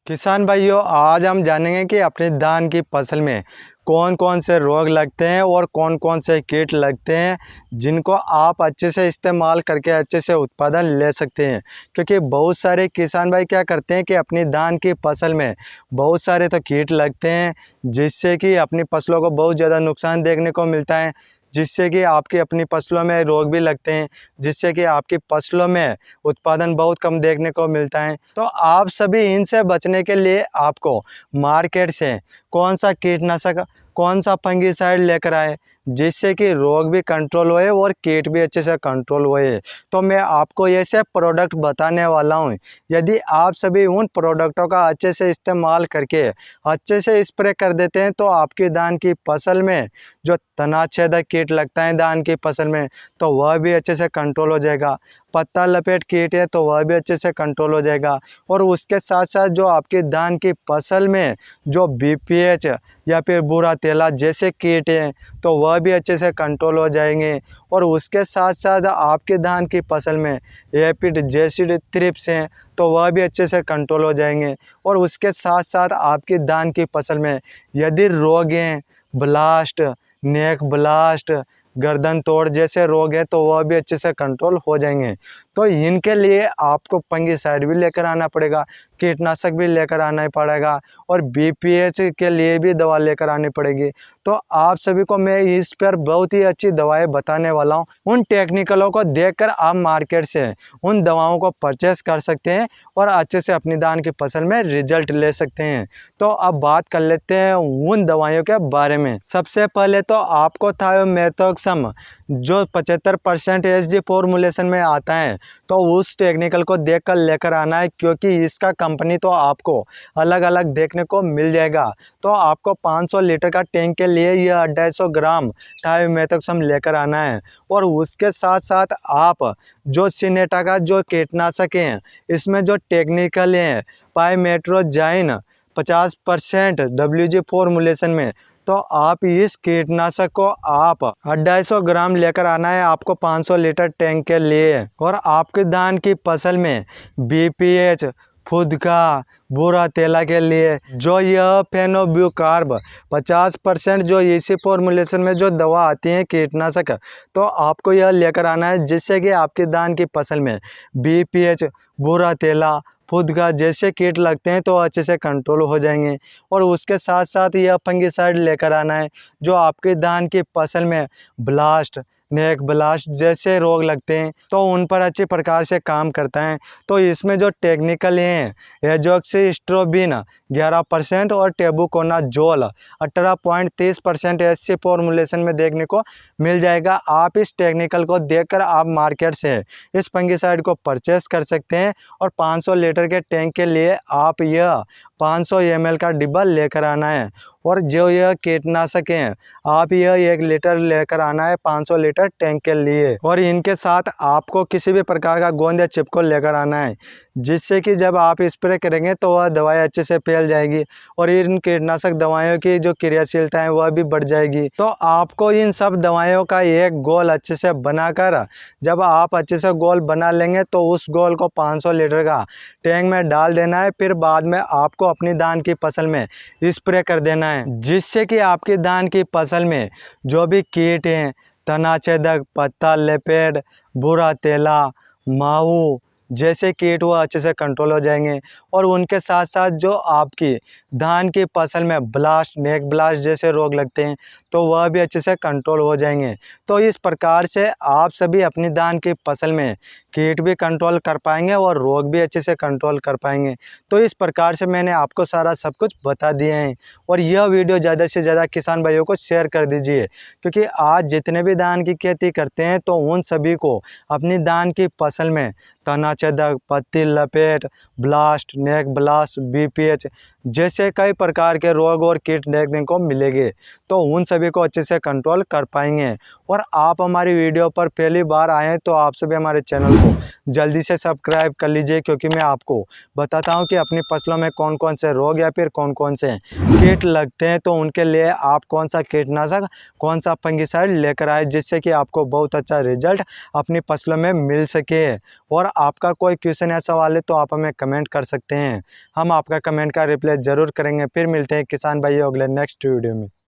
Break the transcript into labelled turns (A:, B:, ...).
A: किसान भाइयों, आज हम जानेंगे कि अपनी धान की फसल में कौन कौन से रोग लगते हैं और कौन कौन से कीट लगते हैं जिनको आप अच्छे से इस्तेमाल करके अच्छे से उत्पादन ले सकते हैं। क्योंकि बहुत सारे किसान भाई क्या करते हैं कि अपनी धान की फसल में बहुत सारे तो कीट लगते हैं, जिससे कि अपनी फसलों को बहुत ज़्यादा नुकसान देखने को मिलता है, जिससे कि आपकी अपनी फसलों में रोग भी लगते हैं, जिससे कि आपकी फसलों में उत्पादन बहुत कम देखने को मिलता है। तो आप सभी इनसे बचने के लिए आपको मार्केट से कौन सा कीटनाशक, कौन सा फंगिसाइड लेकर आए जिससे कि रोग भी कंट्रोल होए और कीट भी अच्छे से कंट्रोल होए। तो मैं आपको ऐसे प्रोडक्ट बताने वाला हूँ। यदि आप सभी उन प्रोडक्टों का अच्छे से इस्तेमाल करके अच्छे से स्प्रे कर देते हैं तो आपकी धान की फसल में जो तनाछेदक कीट लगता है धान की फसल में, तो वह भी अच्छे से कंट्रोल हो जाएगा। पत्ता लपेट कीट है तो वह भी अच्छे से कंट्रोल हो जाएगा। और उसके साथ साथ जो आपकी धान की फसल में जो बीपीएच या फिर भूरा तेला जैसे कीट हैं तो वह भी अच्छे से कंट्रोल हो जाएंगे। और उसके साथ साथ आपके धान की फसल में एपिड जैसी थ्रिप्स हैं तो वह भी अच्छे से कंट्रोल हो जाएंगे। और उसके साथ साथ आपकी धान की फसल में यदि रोग हैं, ब्लास्ट, नेक ब्लास्ट, गर्दन तोड़ जैसे रोग है तो वह भी अच्छे से कंट्रोल हो जाएंगे। तो इनके लिए आपको फंगिसाइड भी लेकर आना पड़ेगा, कीटनाशक भी लेकर आना पड़ेगा और बीपीएच के लिए भी दवा लेकर आनी पड़ेगी। तो आप सभी को मैं इस पर बहुत ही अच्छी दवाएं बताने वाला हूं। उन टेक्निकलों को देखकर आप मार्केट से उन दवाओं को परचेस कर सकते हैं और अच्छे से अपनी धान की फसल में रिजल्ट ले सकते हैं। तो अब बात कर लेते हैं उन दवाइयों के बारे में। सबसे पहले तो आपको थायोमेथोक्सम जो 75% एसजी फॉर्मुलेशन में आता है तो उस टेक्निकल को देखकर लेकर आना है, क्योंकि इसका कंपनी तो आपको अलग अलग देखने को मिल जाएगा। तो आपको 500 लीटर का टैंक के लिए यह 250 ग्राम थायोमेथोक्सम लेकर आना है। और उसके साथ साथ आप जो सिनेटा का जो कीटनाशक है इसमें जो टेक्निकल है पाइमेट्रोजाइन 50% WG फॉर्मुलेशन में, तो आप इस कीटनाशक को आप 250 ग्राम लेकर आना है आपको 500 लीटर टैंक के लिए। और आपके धान की फसल में बीपीएच, फुदका, भूरा तेला के लिए जो यह फेनोब्यूकार्ब 50% जो इसी फॉर्मुलेशन में जो दवा आती है कीटनाशक, तो आपको यह लेकर आना है, जिससे कि आपकी धान की फसल में बीपीएच, भूरा तेला, फुदका जैसे कीट लगते हैं तो अच्छे से कंट्रोल हो जाएंगे। और उसके साथ साथ यह फंगिसाइड लेकर आना है जो आपके धान की फसल में ब्लास्ट, नेक ब्लास्ट जैसे रोग लगते हैं तो उन पर अच्छे प्रकार से काम करता है। तो इसमें जो टेक्निकल हैं एजोक्सिस्ट्रोबिन 11% और टेबुकोनाजोल 18.30% एससी फॉर्मुलेशन में देखने को मिल जाएगा। आप इस टेक्निकल को देखकर आप मार्केट से इस फंगिसाइड को परचेस कर सकते हैं। और 500 लीटर के टैंक के लिए आप यह 500 ml का डिब्बा लेकर आना है। और जो यह कीटनाशक हैं आप यह 1 लीटर लेकर आना है 500 लीटर टैंक के लिए। और इनके साथ आपको किसी भी प्रकार का गोंद या चिपको लेकर आना है, जिससे कि जब आप स्प्रे करेंगे तो वह दवाई अच्छे से फैल जाएगी और इन कीटनाशक दवाइयों की जो क्रियाशीलता है वह भी बढ़ जाएगी। तो आपको इन सब दवाइयों का एक गोल अच्छे से बनाकर जब आप अच्छे से गोल बना लेंगे तो उस गोल को 500 लीटर का टैंक में डाल देना है। फिर बाद में आपको अपनी धान की फसल में स्प्रे कर देना है, जिससे कि आपकी धान की फसल में जो भी कीट हैं, तनाछेदक, पत्ता लपेट, भूरा तेला, माहू जैसे कीट वो अच्छे से कंट्रोल हो जाएंगे। और उनके साथ साथ जो आपकी धान की फसल में ब्लास्ट, नेक ब्लास्ट जैसे रोग लगते हैं तो वह भी अच्छे से कंट्रोल हो जाएंगे। तो इस प्रकार से आप सभी अपनी धान की फसल में कीट भी कंट्रोल कर पाएंगे और रोग भी अच्छे से कंट्रोल कर पाएंगे। तो इस प्रकार से मैंने आपको सारा सब कुछ बता दिए हैं। और यह वीडियो ज़्यादा से ज़्यादा किसान भाइयों को शेयर कर दीजिए, क्योंकि आज जितने भी धान की खेती करते हैं तो उन सभी को अपनी धान की फसल में तनाछेदक, पत्ती लपेट, ब्लास्ट, नेक ब्लास्ट, बीपीएच जैसे कई प्रकार के रोग और कीट देखने को मिलेंगे। तो उन सभी को अच्छे से कंट्रोल कर पाएंगे। और आप हमारी वीडियो पर पहली बार आए तो आप सभी हमारे चैनल को को जल्दी से सब्सक्राइब कर लीजिए, क्योंकि मैं आपको बताता हूं कि अपनी फसलों में कौन कौन से रोग या फिर कौन कौन से कीट लगते हैं, तो उनके लिए आप कौन सा कीटनाशक, कौन सा फंगिसाइड लेकर आए, जिससे कि आपको बहुत अच्छा रिजल्ट अपनी फसलों में मिल सके। और आपका कोई क्वेश्चन या सवाल है तो आप हमें कमेंट कर सकते हैं, हम आपका कमेंट का रिप्लाई ज़रूर करेंगे। फिर मिलते हैं किसान भाइयों अगले नेक्स्ट वीडियो में।